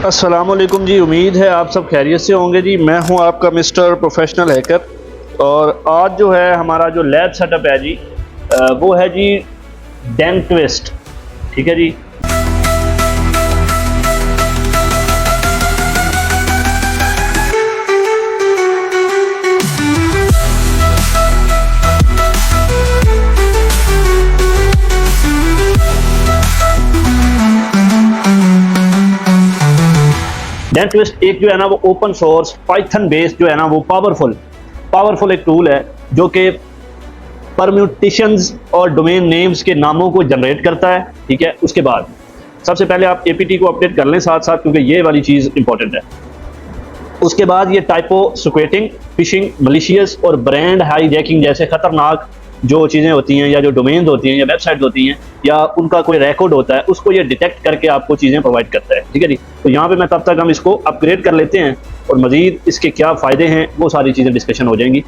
अस्सलामुअलैकुम जी, उम्मीद है आप सब खैरियत से होंगे जी। मैं हूं आपका मिस्टर प्रोफेशनल हैकर और आज जो है हमारा जो लैब सेटअप है जी वो है जी डेंटविस्ट। ठीक है जी। डेंटविस्ट एक जो है ना वो ओपन सोर्स पाइथन बेस्ड जो है ना वो पावरफुल एक टूल है जो कि परम्यूटेशंस और डोमेन नेम्स के नामों को जनरेट करता है। ठीक है, उसके बाद सबसे पहले आप एपीटी को अपडेट कर लें साथ साथ, क्योंकि ये वाली चीज़ इंपॉर्टेंट है। उसके बाद ये टाइपो स्क्वेटिंग, फिशिंग, मलिशियस और ब्रांड हाईजैकिंग जैसे खतरनाक जो चीज़ें होती हैं या जो डोमेन्स होती हैं या वेबसाइट होती हैं या उनका कोई रिकॉर्ड होता है, उसको ये डिटेक्ट करके आपको चीज़ें प्रोवाइड करता है। ठीक है जी। तो यहाँ पे मैं तब तक हम इसको अपग्रेड कर लेते हैं और मज़ीद इसके क्या फ़ायदे हैं वो सारी चीज़ें डिस्कशन हो जाएंगी।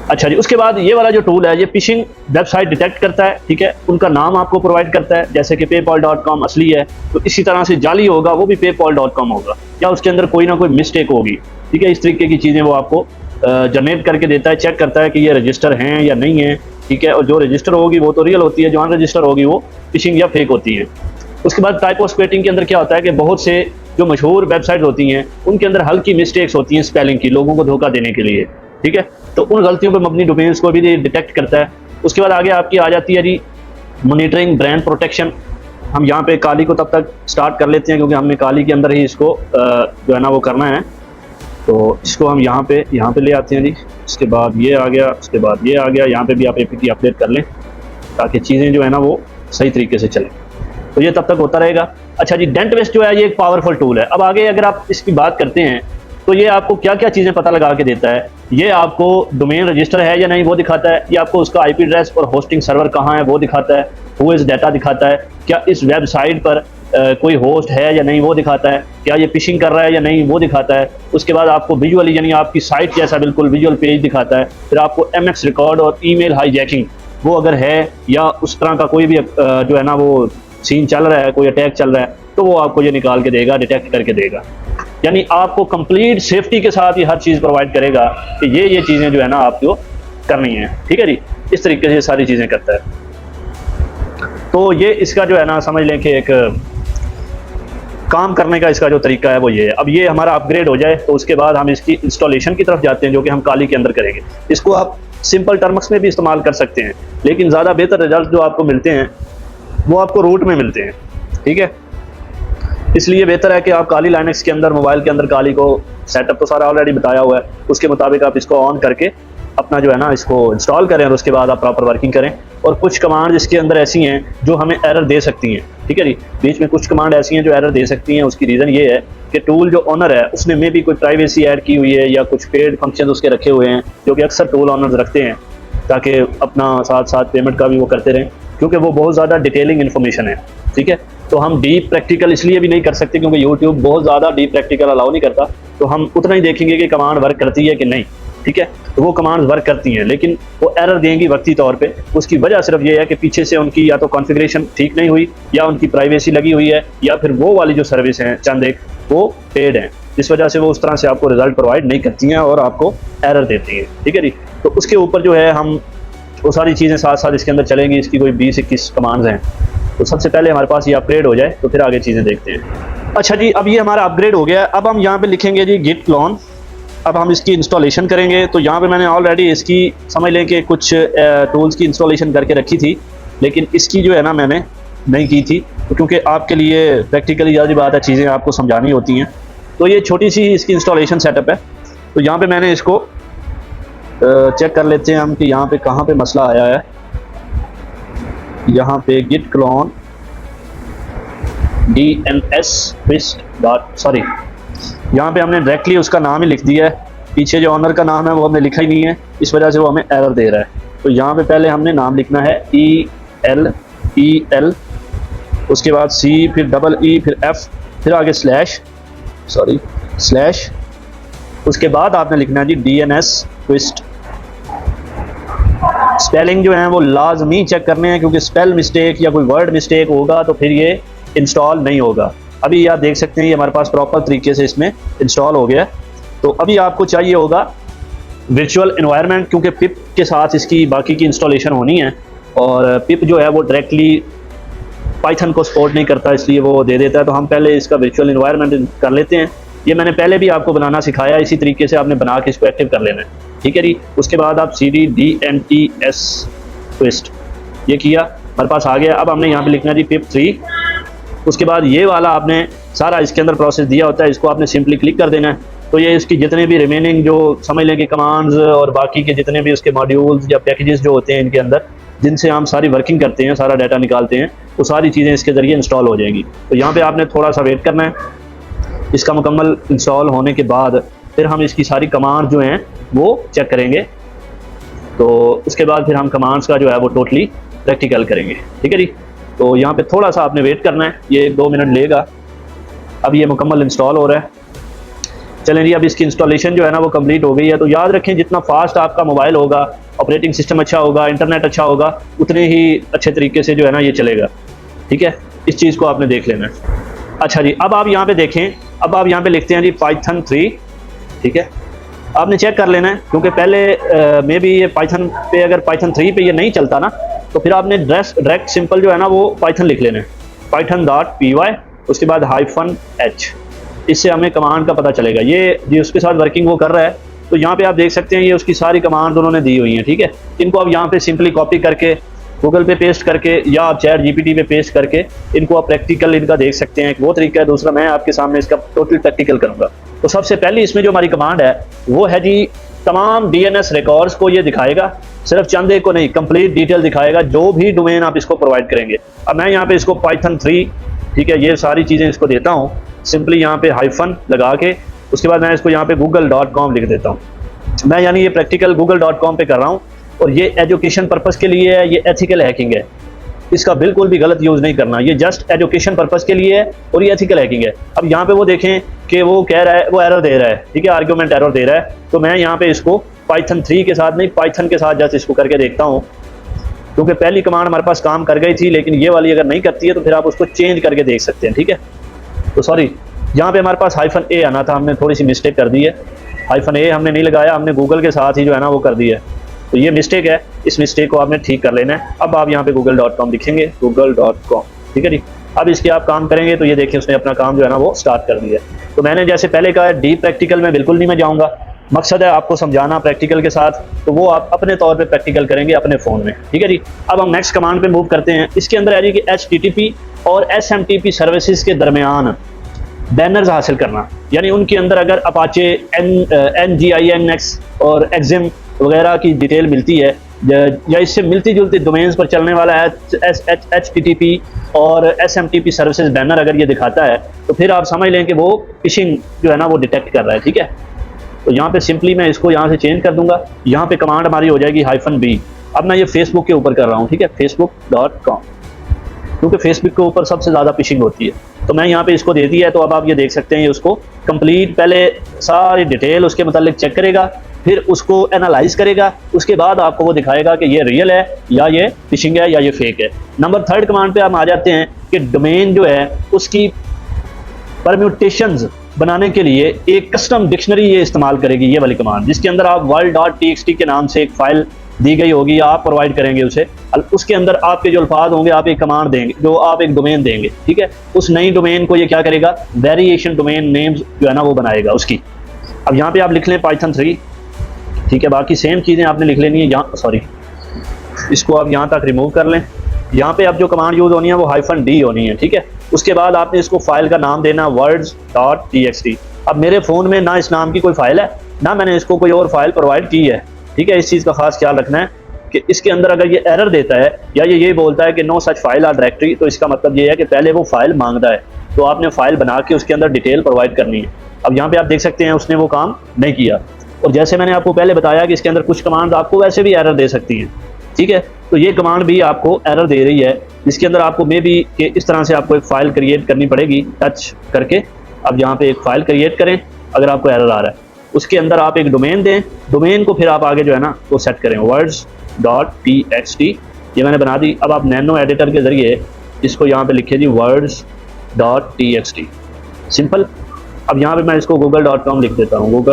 अच्छा जी, उसके बाद ये वाला जो टूल है ये फिशिंग वेबसाइट डिटेक्ट करता है। ठीक है, उनका नाम आपको प्रोवाइड करता है, जैसे कि paypal.com असली है तो इसी तरह से जाली होगा वो भी paypal.com होगा या उसके अंदर कोई ना कोई मिस्टेक होगी। ठीक है, इस तरीके की चीज़ें वो आपको जनरेट करके देता है, चेक करता है कि ये रजिस्टर हैं या नहीं है। ठीक है, और जो रजिस्टर होगी वो तो रियल होती है, जो अनरजिस्टर होगी वो फिशिंग या फेक होती है। उसके बाद टाइपो स्क्वेटिंग के अंदर क्या होता है कि बहुत से जो मशहूर वेबसाइट होती हैं उनके अंदर हल्की मिस्टेक्स होती हैं स्पेलिंग की, लोगों को धोखा देने के लिए। ठीक है, तो उन गलतियों पर मबनी डोमेन्स को भी डिटेक्ट करता है। उसके बाद आगे आपकी आ जाती है जी मॉनिटरिंग ब्रांड प्रोटेक्शन। हम यहाँ पे काली को तब तक स्टार्ट कर लेते हैं क्योंकि हमने काली के अंदर ही इसको जो है ना वो करना है। तो इसको हम यहाँ पे ले आते हैं जी। उसके बाद ये आ गया, उसके बाद ये आ गया, यहाँ पे भी आप एपीटी अपडेट कर लें ताकि चीज़ें जो है ना वो सही तरीके से चलें। तो ये तब तक होता रहेगा। अच्छा जी, डेंटविस्ट जो है ये एक पावरफुल टूल है। अब आगे अगर आप इसकी बात करते हैं तो ये आपको क्या क्या चीज़ें पता लगा के देता है। ये आपको डोमेन रजिस्टर है या नहीं वो दिखाता है, ये आपको उसका आईपी एड्रेस और होस्टिंग सर्वर कहाँ है वो दिखाता है, हु इज़ डाटा दिखाता है, क्या इस वेबसाइट पर कोई होस्ट है या नहीं वो दिखाता है, क्या ये फिशिंग कर रहा है या नहीं वो दिखाता है। उसके बाद आपको विजुअली यानी आपकी साइट जैसा बिल्कुल विजुअल पेज दिखाता है। फिर आपको एमएक्स रिकॉर्ड और ईमेल हाईजैकिंग वो अगर है या उस तरह का कोई भी जो है ना वो सीन चल रहा है, कोई अटैक चल रहा है, तो वो आपको ये निकाल के देगा, डिटेक्ट करके देगा। यानी आपको कंप्लीट सेफ्टी के साथ ये हर चीज़ प्रोवाइड करेगा कि ये चीज़ें जो है ना आपको करनी है। ठीक है जी, इस तरीके से सारी चीज़ें करता है। तो ये इसका जो है ना समझ लें कि एक काम करने का इसका जो तरीका है वो ये है। अब ये हमारा अपग्रेड हो जाए तो उसके बाद हम इसकी इंस्टॉलेशन की तरफ जाते हैं जो कि हम काली के अंदर करेंगे। इसको आप सिंपल टर्म्स में भी इस्तेमाल कर सकते हैं, लेकिन ज़्यादा बेहतर रिजल्ट जो आपको मिलते हैं वो आपको रूट में मिलते हैं। ठीक है, इसलिए बेहतर है कि आप काली लाइनक्स के अंदर मोबाइल के अंदर काली को सेटअप तो सारा ऑलरेडी बताया हुआ है, उसके मुताबिक आप इसको ऑन करके अपना जो है ना इसको इंस्टॉल करें और उसके बाद आप प्रॉपर वर्किंग करें। और कुछ कमांड इसके अंदर ऐसी हैं जो हमें एरर दे सकती हैं। ठीक है जी, बीच में कुछ कमांड ऐसी हैं जो एरर दे सकती हैं। उसकी रीज़न ये है कि टूल जो ओनर है उसने में भी कोई प्राइवेसी ऐड की हुई है या कुछ पेड फंक्शन उसके रखे हुए हैं जो कि अक्सर टूल ओनर्स रखते हैं ताकि अपना साथ साथ पेमेंट का भी वो करते रहें, क्योंकि वो बहुत ज़्यादा डिटेलिंग इन्फॉर्मेशन है। ठीक है, तो हम डीप प्रैक्टिकल इसलिए भी नहीं कर सकते क्योंकि यूट्यूब बहुत ज़्यादा डीप प्रैक्टिकल अलाउ नहीं करता। तो हम उतना ही देखेंगे कि कमांड वर्क करती है कि नहीं। ठीक है, तो वो कमांड्स वर्क करती हैं लेकिन वो एरर देंगी वक्ती तौर पे। उसकी वजह सिर्फ ये है कि पीछे से उनकी या तो कॉन्फ़िगरेशन ठीक नहीं हुई या उनकी प्राइवेसी लगी हुई है या फिर वो वाली जो सर्विस हैं चंद एक वो पेड हैं, जिस वजह से वो उस तरह से आपको रिजल्ट प्रोवाइड नहीं करती हैं और आपको एरर देती हैं। ठीक है जी, तो उसके ऊपर जो है हम वो सारी चीज़ें साथ साथ इसके अंदर चलेंगी। इसकी कोई 20-21 कमांड्स हैं। तो सबसे पहले हमारे पास ये अपग्रेड हो जाए तो फिर आगे चीज़ें देखते हैं। अच्छा जी, अब ये हमारा अपग्रेड हो गया है। अब हम यहाँ पे लिखेंगे जी गिट क्लोन। अब हम इसकी इंस्टॉलेशन करेंगे। तो यहाँ पे मैंने ऑलरेडी इसकी समझ लें कि कुछ टूल्स की इंस्टॉलेशन करके रखी थी, लेकिन इसकी जो है ना मैंने नहीं की थी क्योंकि आपके लिए प्रैक्टिकली ज़्यादा बात है, चीज़ें आपको समझानी होती हैं। तो ये छोटी सी इसकी इंस्टॉलेशन सेटअप है। तो यहाँ पर मैंने इसको चेक कर लेते हैं हम कि यहाँ पे कहाँ पे मसला आया है। यहाँ पे गिट क्लोन सॉरी, यहाँ पे हमने डायरेक्टली उसका नाम ही लिख दिया है। पीछे जो ऑनर का नाम है वो हमने लिखा ही नहीं है, इस वजह से वो हमें एरर दे रहा है। तो यहाँ पे पहले हमने नाम लिखना है ELEL, उसके बाद C, फिर EE, फिर F, फिर आगे स्लैश, उसके बाद आपने लिखना है जी DNS ट्विस्ट। स्पेलिंग जो है वो लाजमी चेक करने हैं क्योंकि स्पेल मिस्टेक या कोई वर्ड मिस्टेक होगा तो फिर ये इंस्टॉल नहीं होगा। अभी आप देख सकते हैं ये हमारे पास प्रॉपर तरीके से इसमें इंस्टॉल हो गया है। तो अभी आपको चाहिए होगा वर्चुअल एनवायरनमेंट, क्योंकि पिप के साथ इसकी बाकी की इंस्टॉलेशन होनी है, और पिप जो है वो डायरेक्टली पाइथन को सपोर्ट नहीं करता, इसलिए वो दे देता है। तो हम पहले इसका वर्चुअल एनवायरनमेंट कर लेते हैं। ये मैंने पहले भी आपको बनाना सिखाया, इसी तरीके से आपने बना के इसको एक्टिव कर लेना है, ठीक है जी। उसके बाद आप cd-dnts ट्विस्ट ये किया, हमारे पास आ गया। अब हमने यहाँ पे लिखना है जी pip3। उसके बाद ये वाला आपने सारा इसके अंदर प्रोसेस दिया होता है, इसको आपने सिंपली क्लिक कर देना है। तो ये इसकी जितने भी रिमेनिंग जो समझ लें कि कमांड्स और बाकी के जितने भी उसके मॉड्यूल्स या पैकेजेस जो होते हैं इनके अंदर, जिनसे हम सारी वर्किंग करते हैं, सारा डाटा निकालते हैं, वो सारी चीज़ें इसके ज़रिए इंस्टॉल हो जाएंगी। तो यहाँ पे आपने थोड़ा सा वेट करना है। इसका मुकम्मल इंस्टॉल होने के बाद फिर हम इसकी सारी कमांड जो हैं वो चेक करेंगे। तो उसके बाद फिर हम कमांड्स का जो है वो टोटली प्रैक्टिकल करेंगे, ठीक है जी। तो यहाँ पे थोड़ा सा आपने वेट करना है, ये 1-2 मिनट लेगा। अब ये मुकम्मल इंस्टॉल हो रहा है। चलें जी, अब इसकी इंस्टॉलेशन जो है ना वो कंप्लीट हो गई है। तो याद रखें, जितना फास्ट आपका मोबाइल होगा, ऑपरेटिंग सिस्टम अच्छा होगा, इंटरनेट अच्छा होगा, उतने ही अच्छे तरीके से जो है ना ये चलेगा, ठीक है। इस चीज़ को आपने देख लेना है। अच्छा जी, अब आप यहाँ पे देखें, अब आप यहाँ पे लिखते हैं जी पाइथन 3, ठीक है। आपने चेक कर लेना है, क्योंकि पहले मे भी ये पाइथन पे, अगर पाइथन 3 पे ये नहीं चलता ना, तो फिर आपने डायरेक्ट सिंपल जो है ना वो पाइथन लिख लेना है, python.py, उसके बाद -h। इससे हमें कमांड का पता चलेगा। ये जी उसके साथ वर्किंग वो कर रहा है। तो यहाँ पे आप देख सकते हैं ये उसकी सारी कमांड उन्होंने दी हुई हैं, ठीक है। इनको आप यहाँ पे सिंपली कॉपी करके गूगल पे पेस्ट करके या आप चैट जीपीटी पे पेस्ट करके इनको आप प्रैक्टिकल इनका देख सकते हैं। एक वो तरीका है। दूसरा मैं आपके सामने इसका टोटल प्रैक्टिकल करूँगा। तो सबसे पहले इसमें जो हमारी कमांड है वो है जी, तमाम DNS रिकॉर्ड्स को ये दिखाएगा, सिर्फ चंद एक को नहीं, कंप्लीट डिटेल दिखाएगा, जो भी डोमेन आप इसको प्रोवाइड करेंगे। अब मैं यहाँ पे इसको पाइथन 3, ठीक है, ये सारी चीज़ें इसको देता हूँ। सिंपली यहाँ पे हाइफन लगा के उसके बाद मैं इसको यहाँ पे google.com लिख देता हूँ। मैं यानी ये प्रैक्टिकल google.com पे कर रहा हूँ, और ये एजुकेशन पर्पज़ के लिए है, ये एथिकल हैकिंग है। इसका बिल्कुल भी गलत यूज़ नहीं करना, ये जस्ट एजुकेशन पर्पज़ के लिए है और ये एथिकल हैकिंग है। अब यहाँ पे वो देखें कि वो कह रहा है, वो एरर दे रहा है, ठीक है, आर्ग्यूमेंट एरर दे रहा है। तो मैं यहाँ पे इसको पाइथन 3 के साथ नहीं, पाइथन के साथ जस्ट इसको करके देखता हूँ, क्योंकि पहली कमांड हमारे पास काम कर गई थी, लेकिन ये वाली अगर नहीं करती है तो फिर आप उसको चेंज करके देख सकते हैं, ठीक है। तो सॉरी, यहाँ पे हमारे पास -a आना था, हमने थोड़ी सी मिस्टेक कर दी है। -a हमने नहीं लगाया, हमने गूगल के साथ ही जो है ना वो कर दिया है। तो ये मिस्टेक है, इस मिस्टेक को आपने ठीक कर लेना है। अब आप यहाँ पे google.com लिखेंगे, google.com, ठीक है जी। अब इसके आप काम करेंगे तो ये देखिए उसने अपना काम जो है ना वो स्टार्ट कर दिया। तो मैंने जैसे पहले कहा, डीप प्रैक्टिकल में बिल्कुल नहीं मैं जाऊँगा, मकसद है आपको समझाना प्रैक्टिकल के साथ, तो वो आप अपने तौर पे प्रैक्टिकल करेंगे अपने फ़ोन में, ठीक है जी। अब हम नेक्स्ट कमांड पे मूव करते हैं। इसके अंदर है जी कि HTTP और SMTP सर्विसेज के दरमियान बैनर्स हासिल करना, यानी उनके अंदर अगर अपाचे NGINX और एक्सिम वगैरह की डिटेल मिलती है, या इससे मिलती जुलती डोमेन्स पर चलने वाला है HTTP और SMTP सर्विसेज बैनर अगर ये दिखाता है, तो फिर आप समझ लें कि वो फिशिंग जो है ना वो डिटेक्ट कर रहा है, ठीक है। तो यहाँ पे सिंपली मैं इसको यहाँ से चेंज कर दूंगा। यहाँ पे कमांड हमारी हो जाएगी -b। अब मैं ये फेसबुक के ऊपर कर रहा हूँ, ठीक है, facebook.com, क्योंकि फेसबुक के ऊपर सबसे ज़्यादा फिशिंग होती है। तो मैं यहाँ पे इसको दे दिया है। तो अब आप ये देख सकते हैं, ये उसको कंप्लीट पहले सारी डिटेल उसके मतलब चेक करेगा, फिर उसको एनालाइज करेगा, उसके बाद आपको वो दिखाएगा कि ये रियल है या ये फिशिंग है या ये फेक है। नंबर 3 कमांड पे हम आ जाते हैं कि डोमेन जो है उसकी परम्यूटेशंस बनाने के लिए एक कस्टम डिक्शनरी ये इस्तेमाल करेगी, ये वाली कमांड, जिसके अंदर आप world.txt के नाम से एक फाइल दी गई होगी या आप प्रोवाइड करेंगे उसे। उसके अंदर आपके जो अल्फाज होंगे, आप एक कमांड देंगे, जो आप एक डोमेन देंगे, ठीक है। उस नई डोमेन को ये क्या करेगा, वेरिएशन डोमेन नेम्स जो है ना वो बनाएगा उसकी। अब यहाँ पे आप लिख लें पाइथन 3, ठीक है। बाकी सेम चीज़ें आपने लिख लेनी है। यहाँ सॉरी, इसको आप यहाँ तक रिमूव कर लें। यहाँ पे अब जो कमांड यूज़ होनी है वो -d होनी है, ठीक है। उसके बाद आपने इसको फाइल का नाम देना words.txt। अब मेरे फ़ोन में ना इस नाम की कोई फाइल है, ना मैंने इसको कोई और फाइल प्रोवाइड की है, ठीक है। इस चीज़ का खास ख्याल रखना है कि इसके अंदर अगर ये एरर देता है या ये बोलता है कि नो सच फाइल और डायरेक्टरी, तो इसका मतलब ये है कि पहले वो फाइल मांगता है, तो आपने फाइल बना के उसके अंदर डिटेल प्रोवाइड करनी है। अब यहाँ पे आप देख सकते हैं उसने वो काम नहीं किया। और जैसे मैंने आपको पहले बताया कि इसके अंदर कुछ कमांड आपको वैसे भी एरर दे सकती हैं, ठीक है। तो ये कमांड भी आपको एरर दे रही है, जिसके अंदर आपको मे बी कि इस तरह से आपको एक फ़ाइल क्रिएट करनी पड़ेगी टच करके। अब यहाँ पे एक फ़ाइल क्रिएट करें अगर आपको एरर आ रहा है, उसके अंदर आप एक डोमेन दें, डोमेन को फिर आप आगे जो है ना वो सेट करें words.txt। ये मैंने बना दी। अब आप नैनो एडिटर के ज़रिए इसको यहाँ पे लिखिए जी words .txt सिंपल। अब यहाँ पे मैं इसको google.com लिख देता हूँ,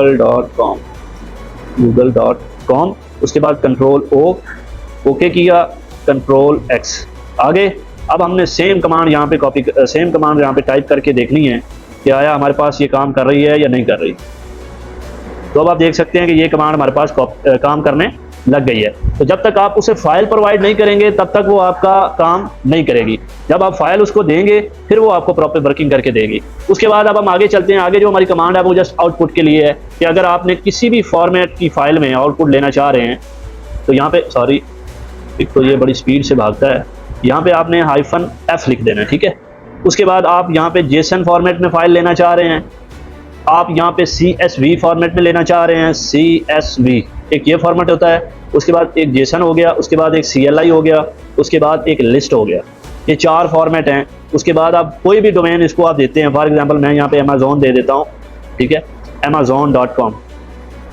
google.com। उसके बाद कंट्रोल ओ, ओके किया, कंट्रोल एक्स, आगे। अब हमने सेम कमांड यहाँ पे टाइप करके देखनी है कि आया हमारे पास ये काम कर रही है या नहीं कर रही। तो अब आप देख सकते हैं कि ये कमांड हमारे पास काम करने लग गई है। तो जब तक आप उसे फाइल प्रोवाइड नहीं करेंगे तब तक वो आपका काम नहीं करेगी। जब आप फाइल उसको देंगे फिर वो आपको प्रॉपर वर्किंग करके देगी। उसके बाद अब हम आगे चलते हैं। आगे जो हमारी कमांड है वो जस्ट आउटपुट के लिए है कि अगर आपने किसी भी फॉर्मेट की फाइल में आउटपुट लेना चाह रहे हैं तो यहाँ पे, सॉरी एक तो ये बड़ी स्पीड से भागता है, यहाँ पे आपने -f लिख देना है, ठीक है। उसके बाद आप यहाँ पे JSON फॉर्मेट में फाइल लेना चाह रहे हैं, आप यहाँ पे CSV फॉर्मेट में लेना चाह रहे हैं, CSV एक ये फॉर्मेट होता है। उसके बाद एक JSON हो गया, उसके बाद एक CLI हो गया, उसके बाद एक लिस्ट हो गया। ये 4 फॉर्मेट हैं। उसके बाद आप कोई भी डोमेन इसको आप देते हैं, फॉर एग्जांपल मैं यहाँ पे Amazon दे देता हूँ, ठीक है, amazon.com।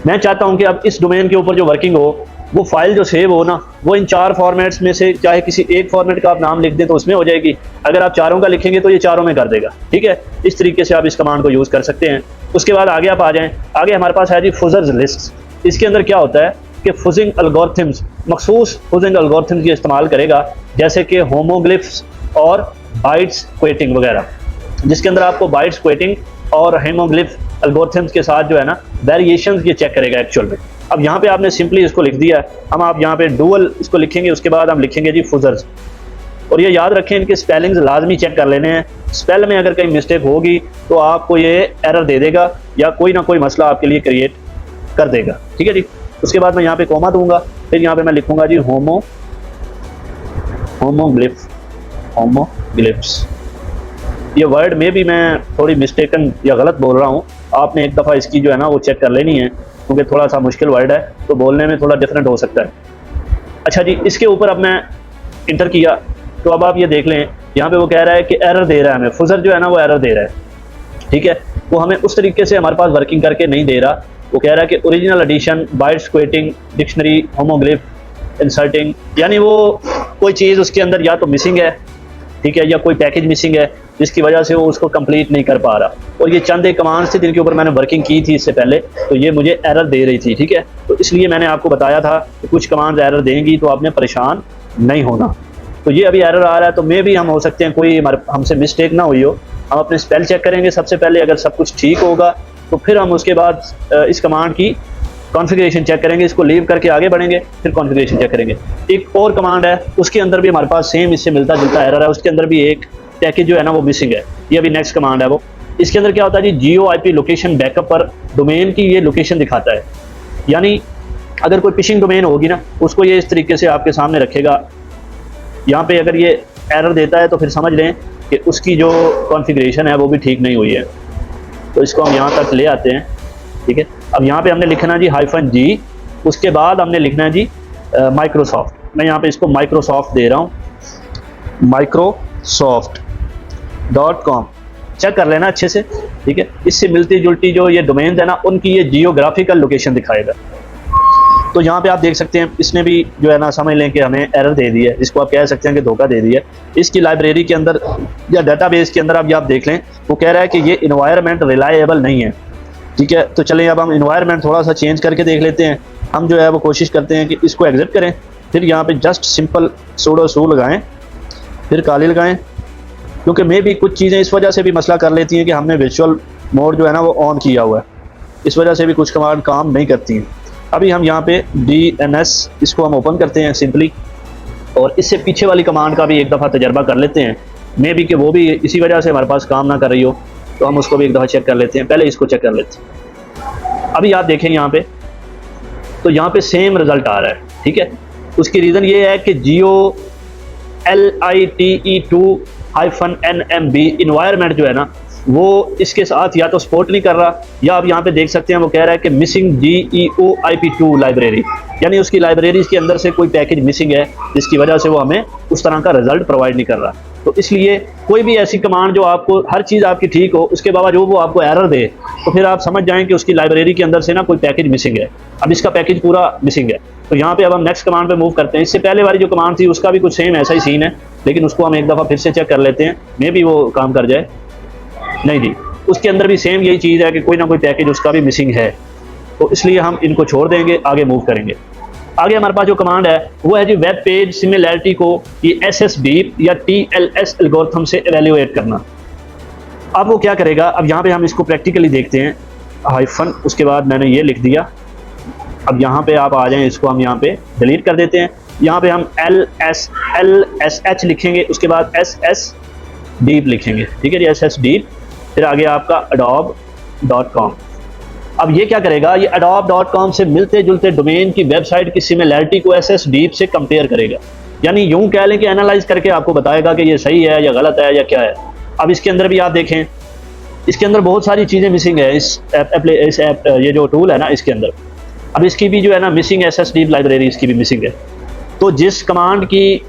मैं चाहता हूँ कि अब इस डोमेन के ऊपर जो वर्किंग हो, वो फाइल जो सेव हो ना, वो इन 4 फॉर्मेट्स में से चाहे किसी एक फॉर्मेट का आप नाम लिख दें तो उसमें हो जाएगी। अगर आप चारों का लिखेंगे तो ये चारों में कर देगा, ठीक है। इस तरीके से आप इस कमांड को यूज़ कर सकते हैं। उसके बाद आगे आप आ जाएं। आगे हमारे पास है जी फुजर्स लिस्ट। इसके अंदर क्या होता है कि फुजिंग एल्गोरिथम्स, मखसूस फुजिंग एल्गोरिथम्स की इस्तेमाल करेगा, जैसे कि होमोग्लिफ्स और बाइट्स क्वेटिंग वगैरह, जिसके अंदर आपको बाइट्स क्वेटिंग और होमोग्लिफ एल्गोरिथम्स के साथ जो है ना वेरिएशंस ये चेक करेगा एक्चुअल में। अब यहाँ पे आपने सिंपली इसको लिख दिया, हम आप यहाँ पे डुअल इसको लिखेंगे, उसके बाद हम लिखेंगे जी फुजर्स। और ये याद रखें इनके स्पेलिंग्स लाजमी चेक कर लेने हैं। स्पेल में अगर कहीं मिस्टेक होगी तो आपको ये एरर दे देगा या कोई ना कोई मसला आपके लिए क्रिएट कर देगा, ठीक है जी। उसके बाद मैं यहाँ पे कॉमा दूंगा, फिर यहाँ पे मैं लिखूंगा जी होमोग्लिफ्स। ये वर्ड में भी मैं थोड़ी मिस्टेकन या गलत बोल रहा हूँ, आपने एक दफ़ा इसकी जो है ना वो चेक कर लेनी है, क्योंकि थोड़ा सा मुश्किल वर्ड है तो बोलने में थोड़ा डिफरेंट हो सकता है। अच्छा जी, इसके ऊपर अब मैं इंटर किया तो अब आप ये देख लें, यहाँ पे वो कह रहा है कि एरर दे रहा है हमें, फुजर जो है ना वो एरर दे रहा है, ठीक है। वो हमें उस तरीके से हमारे पास वर्किंग करके नहीं दे रहा। वो कह रहा है कि original edition, bitsquatting, dictionary, homoglyph, inserting, यानी वो कोई चीज़ उसके अंदर या तो मिसिंग है, ठीक है, या कोई पैकेज मिसिंग है जिसकी वजह से वो उसको कंप्लीट नहीं कर पा रहा। और ये चंद एक कमांड्स थे जिनके ऊपर मैंने वर्किंग की थी इससे पहले, तो ये मुझे एरर दे रही थी, ठीक है। तो इसलिए मैंने आपको बताया था कि कुछ कमांड्स एरर देंगी तो आपने परेशान नहीं होना। तो ये अभी एरर आ रहा है, तो मे भी हम हो सकते हैं कोई हमसे मिस्टेक ना हुई हो। हम अपने स्पेल चेक करेंगे सबसे पहले, अगर सब कुछ ठीक होगा तो फिर हम उसके बाद इस कमांड की कॉन्फ़िगरेशन चेक करेंगे, इसको लीव करके आगे बढ़ेंगे, फिर कॉन्फ़िगरेशन चेक करेंगे। एक और कमांड है, उसके अंदर भी हमारे पास सेम इससे मिलता जुलता एरर है, उसके अंदर भी एक पैकेज जो है ना वो मिसिंग है। ये अभी नेक्स्ट कमांड है वो। इसके अंदर क्या होता है जी, जियो IP लोकेशन बैकअप पर डोमेन की ये लोकेशन दिखाता है। यानी अगर कोई फिशिंग डोमेन होगी ना, उसको ये इस तरीके से आपके सामने रखेगा। यहाँ पे अगर ये एरर देता है तो फिर समझ लें कि उसकी जो कॉन्फ़िगरेशन है वो भी ठीक नहीं हुई है। तो इसको हम यहाँ तक ले आते हैं, ठीक है। अब यहाँ पे हमने लिखना जी -G, उसके बाद हमने लिखना है जी माइक्रोसॉफ्ट। मैं यहाँ पे इसको माइक्रोसॉफ्ट दे रहा हूँ, microsoft.com। चेक कर लेना अच्छे से, ठीक है। इससे मिलती जुलती जो ये डोमेन्स है ना, उनकी ये जियोग्राफिकल लोकेशन दिखाएगा। तो यहाँ पे आप देख सकते हैं इसने भी जो है ना समझ लें कि हमें एरर दे दी है, इसको आप कह सकते हैं कि धोखा दे दिया। इसकी लाइब्रेरी के अंदर या डाटाबेस के अंदर आप देख लें, वो कह रहा है कि ये इन्वायरमेंट रिलायबल नहीं है, ठीक है। तो चलें अब हम इन्वायरमेंट थोड़ा सा चेंज करके देख लेते हैं। हम जो है वो कोशिश करते हैं कि इसको एग्जिट करें, फिर यहाँ पे जस्ट सिंपल sudo su लगाएं, फिर काली लगाएं, क्योंकि मे भी कुछ चीज़ें इस वजह से भी मसला कर लेती हैं कि हमने वर्चुअल मोड जो है ना वो ऑन किया हुआ है, इस वजह से भी कुछ कमांड काम नहीं करती हैं। अभी हम यहाँ पे DNS इसको हम ओपन करते हैं सिंपली, और इससे पीछे वाली कमांड का भी एक दफ़ा तजर्बा कर लेते हैं। मे भी कि वो भी इसी वजह से हमारे पास काम ना कर रही हो, तो हम उसको भी एक दफ़ा चेक कर लेते हैं। पहले इसको चेक कर लेते हैं। अभी आप देखें यहाँ पे, तो यहाँ पे सेम रिज़ल्ट आ रहा है, ठीक है। उसकी रीज़न ये है कि GOLITE2-NMB इन्वायरमेंट जो है ना वो इसके साथ या तो सपोर्ट नहीं कर रहा, या आप यहाँ पे देख सकते हैं वो कह रहा है कि मिसिंग GEOIP2 लाइब्रेरी, यानी उसकी लाइब्रेरी के अंदर से कोई पैकेज मिसिंग है, जिसकी वजह से वो हमें उस तरह का रिजल्ट प्रोवाइड नहीं कर रहा। तो इसलिए कोई भी ऐसी कमांड जो आपको हर चीज़ आपकी ठीक हो, उसके बावजूद वो आपको एरर दे, तो फिर आप समझ जाएं कि उसकी लाइब्रेरी के अंदर से ना कोई पैकेज मिसिंग है। अब इसका पैकेज पूरा मिसिंग है। तो यहाँ पे अब हम नेक्स्ट कमांड पे मूव करते हैं। इससे पहले वाली जो कमांड थी उसका भी कुछ सेम ऐसा ही सीन है। लेकिन उसको हम एक दफ़ा फिर से चेक कर लेते हैं, मे भी वो काम कर जाए। नहीं जी, उसके अंदर भी सेम यही चीज़ है कि कोई ना कोई पैकेज उसका भी मिसिंग है, तो इसलिए हम इनको छोड़ देंगे, आगे मूव करेंगे। आगे हमारे पास जो कमांड है वो है जी वेब पेज सिमिलैरिटी को ये SSDeep या TLS एल्गोरिथम से एवेल्युएट करना। अब वो क्या करेगा, अब यहाँ पे हम इसको प्रैक्टिकली देखते हैं। हाइफन, उसके बाद मैंने ये लिख दिया। अब यहाँ पे आप आ जाएं, इसको हम यहाँ पे डिलीट कर देते हैं। यहाँ पे हम LSH लिखेंगे, उसके बाद SSDeep लिखेंगे, ठीक है जी, SSDeep। फिर आगे आपका adobe.com। अब ये क्या करेगा, ये adobe.com से मिलते जुलते डोमेन की वेबसाइट की सिमिलैरिटी को SSDeep से कंपेयर करेगा, यानी यूं कह लें कि एनालाइज करके आपको बताएगा कि ये सही है या गलत है या क्या है। अब इसके अंदर भी आप देखें, इसके अंदर बहुत सारी चीज़ें मिसिंग है। इस ऐप ये जो टूल है ना, इसके अंदर अब इसकी भी जो है ना मिसिंग SSDeep लाइब्रेरी इसकी भी मिसिंग है। तो जिस कमांड की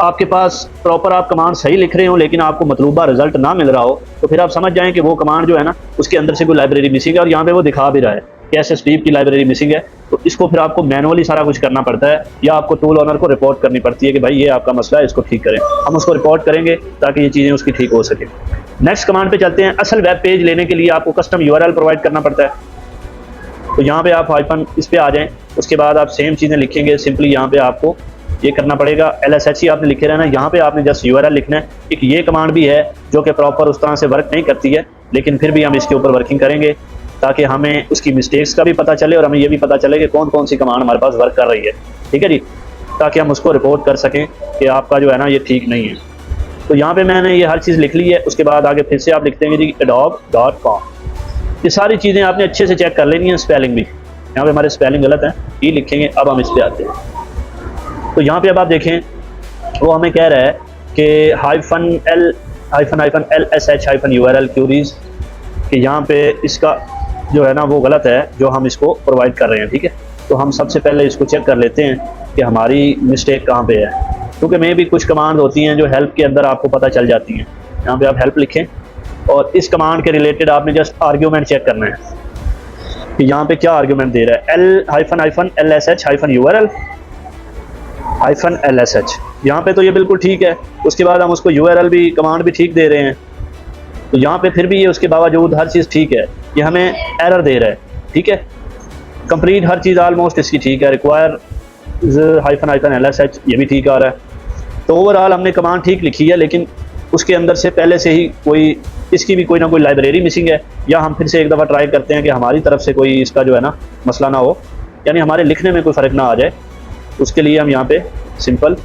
आपके पास प्रॉपर आप कमांड सही लिख रहे हो लेकिन आपको मतलूबा रिजल्ट ना मिल रहा हो, तो फिर आप समझ जाएं कि वो कमांड जो है ना उसके अंदर से कोई लाइब्रेरी मिसिंग है, और यहाँ पे वो दिखा भी रहा है कि SSDeep की लाइब्रेरी मिसिंग है। तो इसको फिर आपको मैनुअली सारा कुछ करना पड़ता है, या आपको टूल ओनर को रिपोर्ट करनी पड़ती है कि भाई ये आपका मसला है, इसको ठीक करें। हम उसको रिपोर्ट करेंगे ताकि ये चीज़ें उसकी ठीक हो सके। नेक्स्ट कमांड पे चलते हैं। असल वेब पेज लेने के लिए आपको कस्टम URL प्रोवाइड करना पड़ता है। तो यहाँ पे आप हाइफन इस पे आ जाएं, उसके बाद आप सेम चीज़ें लिखेंगे। सिंपली यहाँ पे आपको ये करना पड़ेगा, LSH ही आपने लिखे रहना। यहाँ पे आपने जस्ट URL लिखना है। एक ये कमांड भी है जो कि प्रॉपर उस तरह से वर्क नहीं करती है, लेकिन फिर भी हम इसके ऊपर वर्किंग करेंगे ताकि हमें उसकी मिस्टेक्स का भी पता चले और हमें ये भी पता चले कि कौन कौन सी कमांड हमारे पास वर्क कर रही है, ठीक है जी, ताकि हम उसको रिपोर्ट कर सकें कि आपका जो है ना ये ठीक नहीं है। तो यहाँ पे मैंने ये हर चीज़ लिख ली है। उसके बाद आगे फिर से आप लिखते हैं जी adobe.com। ये सारी चीज़ें आपने अच्छे से चेक कर लेनी है। स्पेलिंग भी यहाँ पे हमारे स्पेलिंग गलत हैं, ये लिखेंगे। अब हम इस पे आते हैं। तो यहाँ पे अब आप देखें, वो हमें कह रहा है कि -LSH-URL क्यूरीज, कि यहाँ पे इसका जो है ना वो गलत है जो हम इसको प्रोवाइड कर रहे हैं, ठीक है। तो हम सबसे पहले इसको चेक कर लेते हैं कि हमारी मिस्टेक कहाँ पे है, क्योंकि मे भी कुछ कमांड होती हैं जो हेल्प के अंदर आपको पता चल जाती हैं। यहाँ पे आप हेल्प लिखें और इस कमांड के रिलेटेड आपने जस्ट आर्ग्यूमेंट चेक करना है कि यहाँ पे क्या आर्ग्यूमेंट दे रहा है। LSH-URL-LSH, यहाँ पे तो ये बिल्कुल ठीक है। उसके बाद हम उसको URL भी कमांड भी ठीक दे रहे हैं, तो यहाँ पे फिर भी ये उसके बावजूद हर चीज़ ठीक है। ये हमें एरर दे रहा है, ठीक है। कंप्लीट हर चीज़ ऑलमोस्ट इसकी ठीक है। रिक्वायर -LSH ये भी ठीक आ रहा है। तो ओवरऑल हमने कमांड ठीक लिखी है, लेकिन उसके अंदर से पहले से ही कोई इसकी भी कोई ना कोई लाइब्रेरी मिसिंग है, या हम फिर से एक दफ़ा ट्राई करते हैं कि हमारी तरफ से कोई इसका जो है ना मसला ना हो, यानी हमारे लिखने में कोई फ़र्क ना आ जाए। उसके लिए हम यहाँ पे सिंपल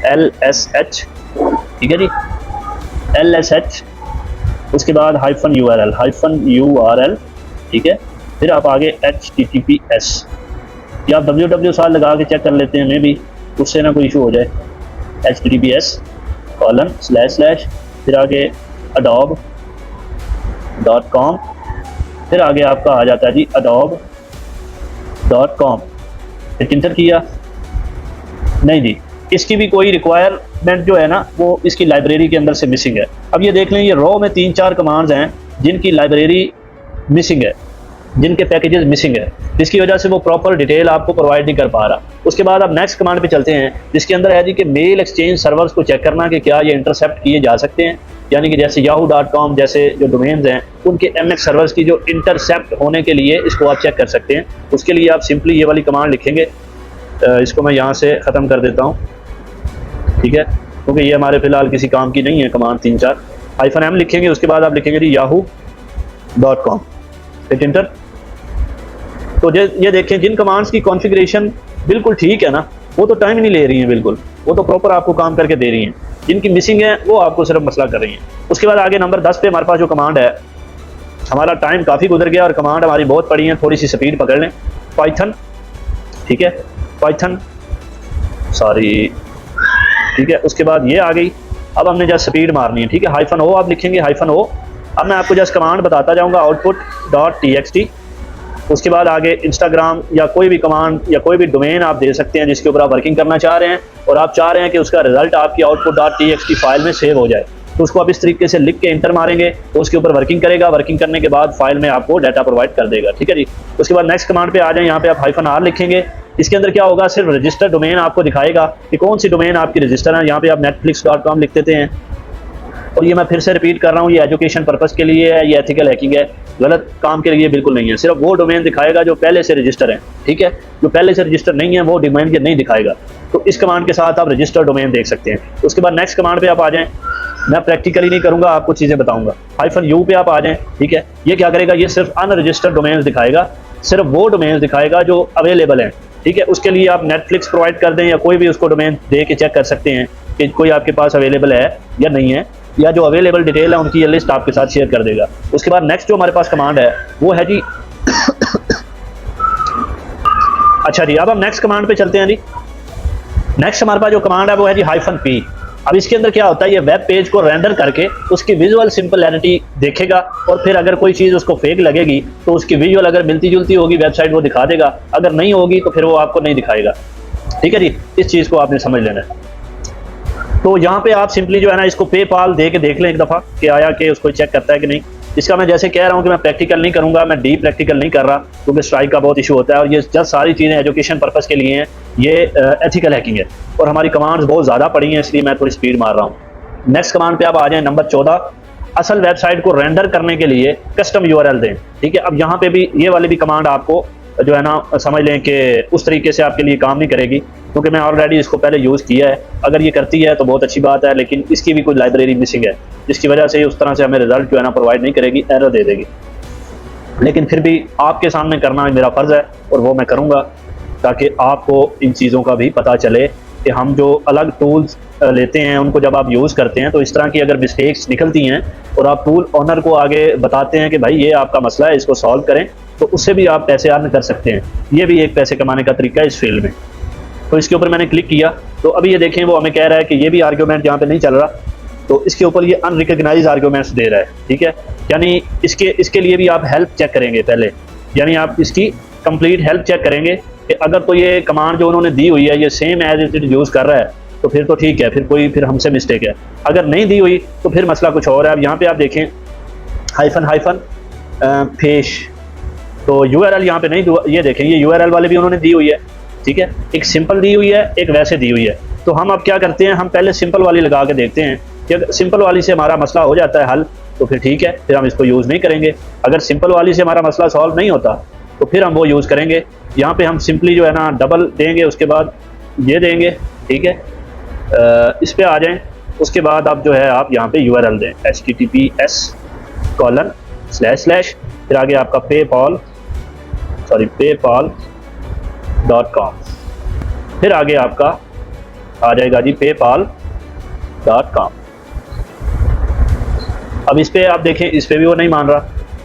LSH, ठीक है जी, LSH, उसके बाद -URL, ठीक है। फिर आप आगे HTTPS, या आप www साल लगा के चेक कर लेते हैं, में भी उससे ना कोई इशू हो जाए। https:// फिर आगे adobe.com, फिर आगे आपका आ जाता है जी adobe.com। फिर इंटर किया, नहीं जी, इसकी भी कोई रिक्वायरमेंट जो है ना वो इसकी लाइब्रेरी के अंदर से मिसिंग है। अब ये देख लें, ये रॉ में 3-4 कमांड्स हैं जिनकी लाइब्रेरी मिसिंग है, जिनके पैकेजेस मिसिंग है, जिसकी वजह से वो प्रॉपर डिटेल आपको प्रोवाइड नहीं कर पा रहा। उसके बाद आप नेक्स्ट कमांड पे चलते हैं, जिसके अंदर है जी कि मेल एक्सचेंज सर्वर्स को चेक करना कि क्या ये इंटरसेप्ट किए जा सकते हैं, यानी कि जैसे yahoo.com जैसे जो डोमेन्स हैं उनके MX सर्वर्स की जो इंटरसेप्ट होने के लिए इसको आप चेक कर सकते हैं। उसके लिए आप सिंपली ये वाली कमांड लिखेंगे। इसको मैं यहाँ से ख़त्म कर देता हूँ, ठीक है, क्योंकि ये हमारे फिलहाल किसी काम की नहीं है कमांड। 3-4 -m लिखेंगे। उसके बाद आप लिखेंगे जी yahoo.com, फिर इंटर। तो ये देखें, जिन कमांड्स की कॉन्फ़िगरेशन बिल्कुल ठीक है ना, वो तो टाइम नहीं ले रही हैं बिल्कुल, वो तो प्रॉपर आपको काम करके दे रही हैं। जिनकी मिसिंग है वो आपको सिर्फ मसला कर रही हैं। उसके बाद आगे नंबर 10 पे हमारे पास जो कमांड है, हमारा टाइम काफ़ी गुजर गया और कमांड हमारी बहुत पड़ी है, थोड़ी सी स्पीड पकड़ लें। पाइथन, ठीक है, पाइथन, सॉरी, ठीक है। उसके बाद ये आ गई। अब हमने जस्ट स्पीड मारनी है, ठीक है। -o आप लिखेंगे, -o। अब मैं आपको जस्ट कमांड बताता जाऊंगा, output.txt। उसके बाद आगे इंस्टाग्राम या कोई भी कमांड या कोई भी डोमेन आप दे सकते हैं जिसके ऊपर आप वर्किंग करना चाह रहे हैं, और आप चाह रहे हैं कि उसका रिजल्ट आपकी output.txt फाइल में सेव हो जाए। तो उसको आप इस तरीके से लिख के इंटर मारेंगे तो उसके ऊपर वर्किंग करेगा। वर्किंग करने के बाद फाइल में आपको डाटा प्रोवाइड कर देगा, ठीक है जी। उसके बाद नेक्स्ट कमांड पे आ जाए, यहाँ पे आप -r लिखेंगे। इसके अंदर क्या होगा, सिर्फ रजिस्टर डोमेन आपको दिखाएगा कि कौन सी डोमेन आपकी रजिस्टर है। यहाँ पे आप netflix.com लिख देते हैं। और ये मैं फिर से रिपीट कर रहा हूँ, ये एजुकेशन पर्पज़ के लिए है, ये एथिकल हैकिंग है, गलत काम के लिए बिल्कुल नहीं है। सिर्फ वो डोमेन दिखाएगा जो पहले से रजिस्टर है, ठीक है। जो पहले से रजिस्टर नहीं है वो डोमेन ये नहीं दिखाएगा। तो इस कमांड के साथ आप रजिस्टर डोमेन देख सकते हैं। उसके बाद नेक्स्ट कमांड पे आप आ जाएं। मैं प्रैक्टिकली नहीं करूँगा, आपको चीज़ें बताऊँगा। -u पे आप आ जाएँ, ठीक है। ये क्या करेगा, ये सिर्फ अनरजिस्टर्ड डोमेन दिखाएगा, सिर्फ वो डोमेन दिखाएगा जो अवेलेबल हैं, ठीक है। उसके लिए आप नेटफ्लिक्स प्रोवाइड कर दें या कोई भी उसको डोमेन दे के चेक कर सकते हैं कि कोई आपके पास अवेलेबल है या नहीं है, या जो अवेलेबल डिटेल है उनकी ये लिस्ट आपके साथ शेयर कर देगा। उसके बाद नेक्स्ट जो हमारे पास कमांड है वो है जी अच्छा जी, अब हम नेक्स्ट कमांड पे चलते हैं जी। नेक्स्ट हमारे पास जो कमांड है वो है जी -p। अब इसके अंदर क्या होता है, ये वेब पेज को रेंडर करके उसकी विजुअल सिंपलिटी देखेगा, और फिर अगर कोई चीज़ उसको फेक लगेगी तो उसकी विजुअल अगर मिलती जुलती होगी वेबसाइट वो दिखा देगा, अगर नहीं होगी तो फिर वो आपको नहीं दिखाएगा, ठीक है जी। इस चीज़ को आपने समझ लेना है। तो यहाँ पे आप सिंपली जो है ना इसको पेपाल दे के देख लें एक दफ़ा कि आया कि उसको चेक करता है कि नहीं। इसका मैं जैसे कह रहा हूँ कि मैं प्रैक्टिकल नहीं करूँगा, मैं डी प्रैक्टिकल नहीं कर रहा, क्योंकि स्ट्राइक का बहुत इशू होता है, और ये जस्ट सारी चीज़ें एजुकेशन पर्पज़ के लिए हैं, ये एथिकल हैकिंग है, और हमारी कमांड्स बहुत ज़्यादा पड़ी हैं, इसलिए मैं थोड़ी स्पीड मार रहा हूँ। नेक्स्ट कमांड पे आप आ जाएँ, नंबर 14। असल वेबसाइट को रेंडर करने के लिए कस्टम URL दें, ठीक है। अब यहाँ पे भी ये वाली भी कमांड आपको जो है ना समझ लें कि उस तरीके से आपके लिए काम नहीं करेगी, क्योंकि मैं ऑलरेडी इसको पहले यूज़ किया है। अगर ये करती है तो बहुत अच्छी बात है, लेकिन इसकी भी कोई लाइब्रेरी मिसिंग है, जिसकी वजह से उस तरह से हमें रिजल्ट जो है ना प्रोवाइड नहीं करेगी, एरर दे देगी। लेकिन फिर भी आपके सामने करना मेरा फ़र्ज़ है और वो मैं करूँगा, ताकि आपको इन चीज़ों का भी पता चले कि हम जो अलग टूल्स लेते हैं उनको जब आप यूज़ करते हैं तो इस तरह की अगर मिस्टेक्स निकलती हैं और आप टूल ओनर को आगे बताते हैं कि भाई ये आपका मसला है, इसको सॉल्व करें, तो उससे भी आप पैसे अर्न कर सकते हैं। ये भी एक पैसे कमाने का तरीका है इस फील्ड में। तो इसके ऊपर मैंने क्लिक किया तो अभी ये देखें वो हमें कह रहा है कि ये भी आर्ग्यूमेंट यहाँ पे नहीं चल रहा, तो इसके ऊपर ये अनरिकग्नाइज आर्ग्यूमेंट्स दे रहा है, ठीक है। यानी इसके लिए भी आप हेल्प चेक करेंगे पहले, यानी आप इसकी कंप्लीट हेल्प चेक करेंगे कि अगर तो ये कमांड जो उन्होंने दी हुई है ये सेम एज इट यूज़ कर रहा है तो फिर तो ठीक है, फिर हमसे मिस्टेक है। अगर नहीं दी हुई तो फिर मसला कुछ और है। अब यहाँ पे आप देखें -फेश, तो URL यहाँ पे नहीं, ये देखें ये URL वाले भी उन्होंने दी हुई है, ठीक है। एक सिंपल दी हुई है, एक वैसे दी हुई है। तो हम अब क्या करते हैं, हम पहले सिंपल वाली लगा के देखते हैं कि अगर सिंपल वाली से हमारा मसला हो जाता है हल तो फिर ठीक है, फिर हम इसको यूज़ नहीं करेंगे। अगर सिंपल वाली से हमारा मसला सॉल्व नहीं होता तो फिर हम वो यूज़ करेंगे। यहाँ पे हम सिंपली जो है ना डबल देंगे, उसके बाद ये देंगे, ठीक है। इस पे आ जाएं, उसके बाद आप जो है आप यहाँ पे URL दें https:// फिर आगे आपका paypal.com, फिर आगे आपका आ जाएगा जी paypal.com। अब इस पे आप देखें, इस पे भी वो नहीं मान रहा,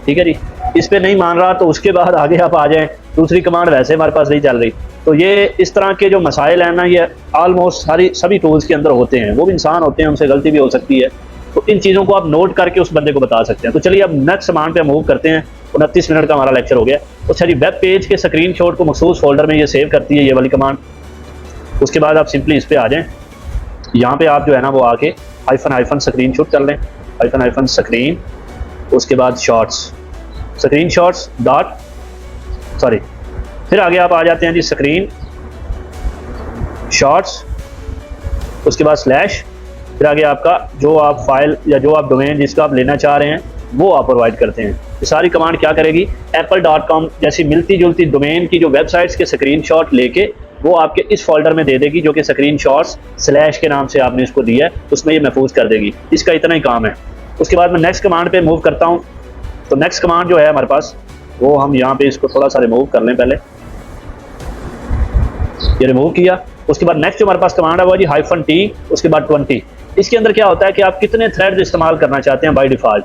ठीक है जी। इस पे नहीं मान रहा तो उसके बाद आगे आप आ जाएं, दूसरी कमांड वैसे हमारे पास नहीं चल रही। तो ये इस तरह के जो मसाइल हैं ना, ये ऑलमोस्ट सभी टूल्स के अंदर होते हैं। वो भी इंसान होते हैं, उनसे गलती भी हो सकती है, तो इन चीज़ों को आप नोट करके उस बंदे को बता सकते हैं। तो चलिए अब नेक्स्ट कमांड पे मूव करते हैं। 29 मिनट का हमारा लेक्चर हो गया। तो चलिए वेब पेज के स्क्रीनशॉट को मखसूस फोल्डर में ये सेव करती है ये वाली कमांड। उसके बाद आप सिंपली इस पर आ जाएँ, यहाँ पे आप जो है ना वो आके हाइफन स्क्रीनशॉट कर लें, हाइफन स्क्रीन, उसके बाद स्क्रीनशॉट्स फिर आगे आप आ जाते हैं जी स्क्रीन शॉट्स, उसके बाद स्लैश, फिर आगे आपका जो आप फाइल या जो आप डोमेन जिसका आप लेना चाह रहे हैं वो आप प्रोवाइड करते हैं। ये सारी कमांड क्या करेगी, apple.com जैसी मिलती जुलती डोमेन की जो वेबसाइट्स के स्क्रीनशॉट लेके वो आपके इस फोल्डर में दे देगी, जो कि स्क्रीनशॉट्स स्लैश के नाम से आपने इसको दिया है, उसमें ये महफूज कर देगी। इसका इतना ही काम है। उसके बाद मैं नेक्स्ट कमांड पे मूव करता हूँ। तो नेक्स्ट कमांड जो है हमारे पास वो हम यहाँ पे इसको थोड़ा सा रिमूव कर लें, पहले ये रिमूव किया। उसके बाद नेक्स्ट जो हमारे पास कमांड है वो जी -t, उसके बाद 20। इसके अंदर क्या होता है कि आप कितने थ्रेड्स इस्तेमाल करना चाहते हैं। बाय डिफ़ॉल्ट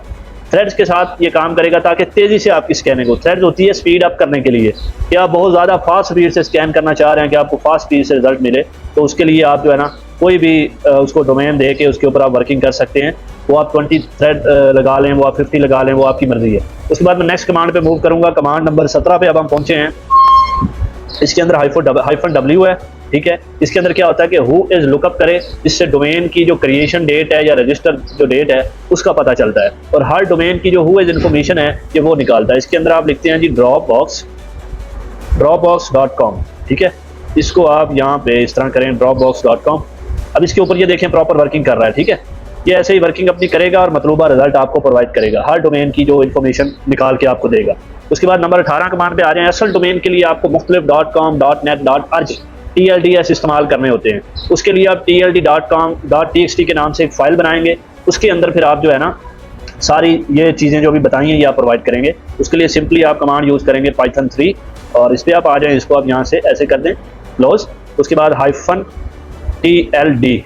थ्रेड्स के साथ ये काम करेगा ताकि तेज़ी से आपकी स्कैनिंग हो। थ्रेड्स होती है स्पीड अप करने के लिए, कि आप बहुत ज़्यादा फास्ट स्पीड से स्कैन करना चाह रहे हैं कि आपको फास्ट स्पीड से रिजल्ट मिले, तो उसके लिए आप जो है ना कोई भी उसको डोमेन दे के उसके ऊपर आप वर्किंग कर सकते हैं। वो आप 20 थ्रेड लगा लें, वो आप 50 लगा लें, वो आपकी मर्जी है। उसके बाद मैं नेक्स्ट कमांड पे मूव करूँगा। कमांड नंबर 17 पे अब हम पहुँचे हैं। इसके अंदर -w है, ठीक है। इसके अंदर क्या होता है कि हु इज़ लुकअप करे, जिससे डोमेन की जो क्रिएशन डेट है या रजिस्टर जो डेट है उसका पता चलता है, और हर डोमेन की जो हु इज़ इन्फॉर्मेशन है ये वो निकालता है। इसके अंदर आप लिखते हैं जी dropbox.com, ठीक है। इसको आप यहाँ पे इस तरह करें dropbox.com। अब इसके ऊपर ये देखें प्रॉपर वर्किंग कर रहा है, ठीक है। ये ऐसे ही वर्किंग अपनी करेगा और मतलूबा रिजल्ट आपको प्रोवाइड करेगा, हर डोमेन की जो इन्फॉर्मेशन निकाल के आपको देगा। उसके बाद नंबर 18 कमांड पे आ रहे हैं। असल डोमेन के लिए आपको मुख्तलिफ .com, .net, .org TLDS इस्तेमाल करने होते हैं। उसके लिए आप TLD.com .txt के नाम से एक फ़ाइल बनाएंगे। उसके अंदर फिर आप जो है ना सारी ये चीज़ें जो भी बताई हैं ये आप प्रोवाइड करेंगे। उसके लिए सिंपली आप कमांड यूज़ करेंगे Python 3 और इस पर आप आ जाएँ। इसको आप यहाँ से ऐसे कर दें क्लोज। उसके बाद TLD,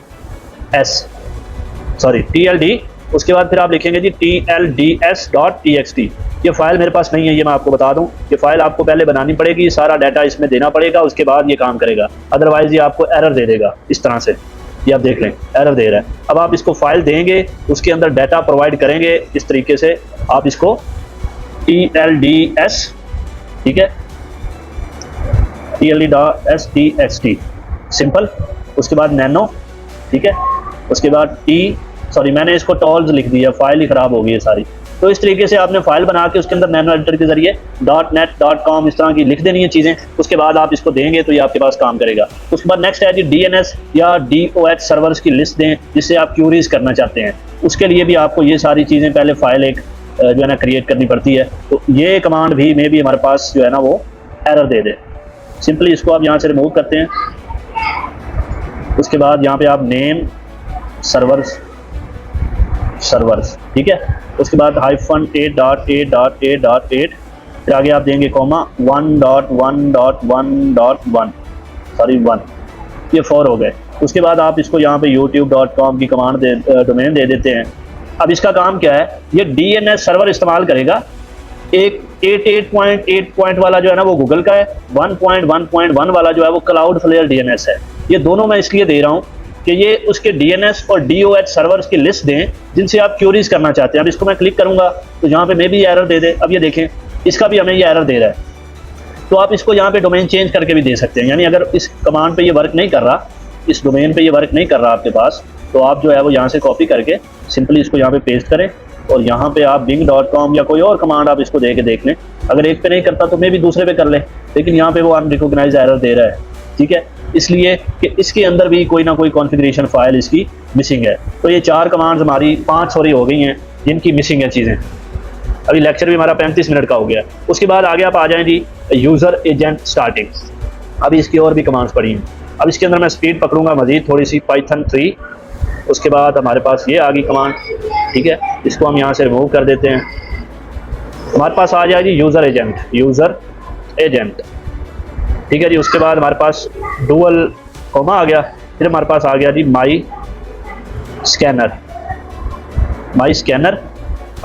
उसके बाद फिर आप लिखेंगे जी TLDS.txt। ये फाइल मेरे पास नहीं है, ये मैं आपको बता दूं। ये फाइल आपको पहले बनानी पड़ेगी, सारा डाटा इसमें देना पड़ेगा, उसके बाद ये काम करेगा, अदरवाइज ये आपको एरर दे देगा इस तरह से। ये आप देख लें एरर दे रहा है। अब आप इसको फाइल देंगे, उसके अंदर डाटा प्रोवाइड करेंगे इस तरीके से। आप इसको TLDS, ठीक है, TLD.txt सिंपल। उसके बाद नैनो, ठीक है। उसके बाद मैंने इसको टॉल्स लिख दिया, फाइल ही ख़राब हो गई है सारी। तो इस तरीके से आपने फाइल बना के उसके अंदर नैनो एडिटर के जरिए .net, .com इस तरह की लिख देनी है चीज़ें। उसके बाद आप इसको देंगे तो ये आपके पास काम करेगा। उसके बाद नेक्स्ट है जी DNS या DOH सर्वर्स की लिस्ट दें जिससे आप क्यूरीज करना चाहते हैं। उसके लिए भी आपको ये सारी चीज़ें पहले फाइल एक जो है ना क्रिएट करनी पड़ती है। तो ये कमांड भी मे भी हमारे पास जो है ना वो एरर दे दे। सिंपली इसको आप यहाँ से रिमूव करते हैं। उसके बाद यहाँ पे आप नेम सर्वर्स, ठीक है। उसके बाद -8.8.8.8 फिर आगे आप देंगे कॉमा 1.1.1.1 ये 4 हो गए। उसके बाद आप इसको यहाँ पे youtube.com की कमांड डोमेन दे देते हैं। अब इसका काम क्या है, ये DNS सर्वर इस्तेमाल करेगा। एक 8.8 वाला जो है ना वो गूगल का है, 1.1.1 वाला जो है वो Cloudflare DNS है। ये दोनों मैं इसलिए दे रहा हूँ कि ये उसके DNS और DOH सर्वर्स की लिस्ट दें जिनसे आप क्यूरीज करना चाहते हैं। अब इसको मैं क्लिक करूंगा तो यहाँ पे मे भी एरर दे दे। अब ये देखें इसका भी हमें ये एरर दे रहा है। तो आप इसको यहाँ पे डोमेन चेंज करके भी दे सकते हैं। यानी अगर इस कमांड पे ये वर्क नहीं कर रहा, इस डोमेन पे ये वर्क नहीं कर रहा आपके पास, तो आप जो है वो यहाँ से कॉपी करके सिंपली इसको यहाँ पे पेस्ट करें और यहाँ पे आप bing.com या कोई और कमांड आप इसको दे के देख लें। अगर एक पे नहीं करता तो मे भी दूसरे पे कर लें, लेकिन यहाँ पे वो अनरिकॉग्नाइज्ड एरर दे रहा है, ठीक है, इसलिए कि इसके अंदर भी कोई ना कोई कॉन्फ़िगरेशन फाइल इसकी मिसिंग है। तो ये 4 कमांड्स हमारी 5 हो गई हैं जिनकी मिसिंग है चीज़ें। अभी लेक्चर भी हमारा 35 मिनट का हो गया। उसके बाद आगे आप आ जाएं जी यूज़र एजेंट स्टार्टिंग। अभी इसकी और भी कमांड्स पड़ी हैं। अब इसके अंदर मैं स्पीड पकड़ूंगा मज़ीद थोड़ी सी, Python 3। उसके बाद हमारे पास ये आ गई कमांड, ठीक है। इसको हम यहाँ से रिमूव कर देते हैं। हमारे पास आ जाए जी यूज़र एजेंट, ठीक है जी। उसके बाद हमारे पास डुअल कॉमा आ गया। फिर हमारे पास आ गया जी माई स्कैनर,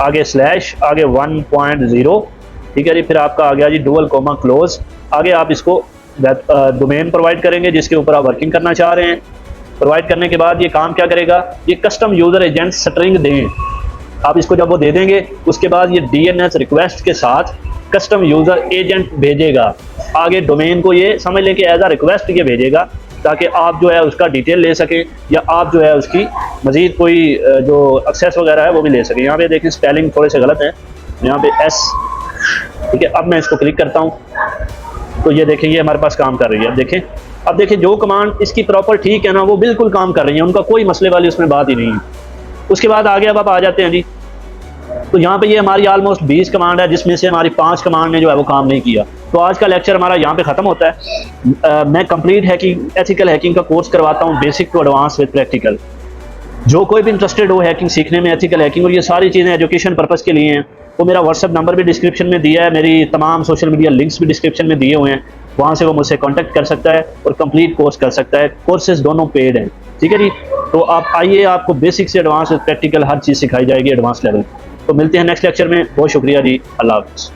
आगे स्लैश, आगे 1.0, ठीक है जी। फिर आपका आ गया जी डुअल कॉमा क्लोज। आगे आप इसको डोमेन प्रोवाइड करेंगे जिसके ऊपर आप वर्किंग करना चाह रहे हैं। प्रोवाइड करने के बाद ये काम क्या करेगा, ये कस्टम यूज़र एजेंट स्ट्रिंग दें। आप इसको जब वो दे देंगे उसके बाद ये DNS रिक्वेस्ट के साथ कस्टम यूज़र एजेंट भेजेगा। आगे डोमेन को ये समझ लें कि एज आ रिक्वेस्ट ये भेजेगा ताकि आप जो है उसका डिटेल ले सकें या आप जो है उसकी मज़ीद कोई जो एक्सेस वगैरह है वो भी ले सकें। यहाँ पे देखें स्पेलिंग थोड़े से गलत है, यहाँ पे S, ठीक है। अब मैं इसको क्लिक करता हूँ तो ये देखें ये हमारे पास काम कर रही है। अब देखें जो कमांड इसकी प्रॉपर ठीक है ना वो बिल्कुल काम कर रही है, उनका कोई मसले वाली उसमें बात ही नहीं है। उसके बाद आगे अब आप आ जाते हैं जी, तो यहाँ पे ये हमारी ऑलमोस्ट 20 कमांड है जिसमें से हमारी 5 कमांड ने जो है वो काम नहीं किया। तो आज का लेक्चर हमारा यहाँ पे ख़त्म होता है। मैं कंप्लीट एथिकल हैकिंग का कोर्स करवाता हूँ, basic to advance with practical. जो कोई भी इंटरेस्टेड हो हैकिंग सीखने में, एथिकल हैकिंग और ये सारी चीज़ें एजुकेशन पर्पज़ के लिए हैं, वो मेरा व्हाट्सएप नंबर भी डिस्क्रिप्शन में दिया है, मेरी तमाम सोशल मीडिया लिंक्स भी डिस्क्रिप्शन में दिए हुए हैं। वहाँ से वो मुझसे कांटेक्ट कर सकता है और कंप्लीट कोर्स कर सकता है। कोर्सेज दोनों पेड हैं, ठीक है जी। तो आप आइए, आपको बेसिक से एडवांस प्रैक्टिकल हर चीज़ सिखाई जाएगी एडवांस लेवल। तो मिलते हैं नेक्स्ट लेक्चर में। बहुत शुक्रिया जी, अल्लाह हाफ़िज़।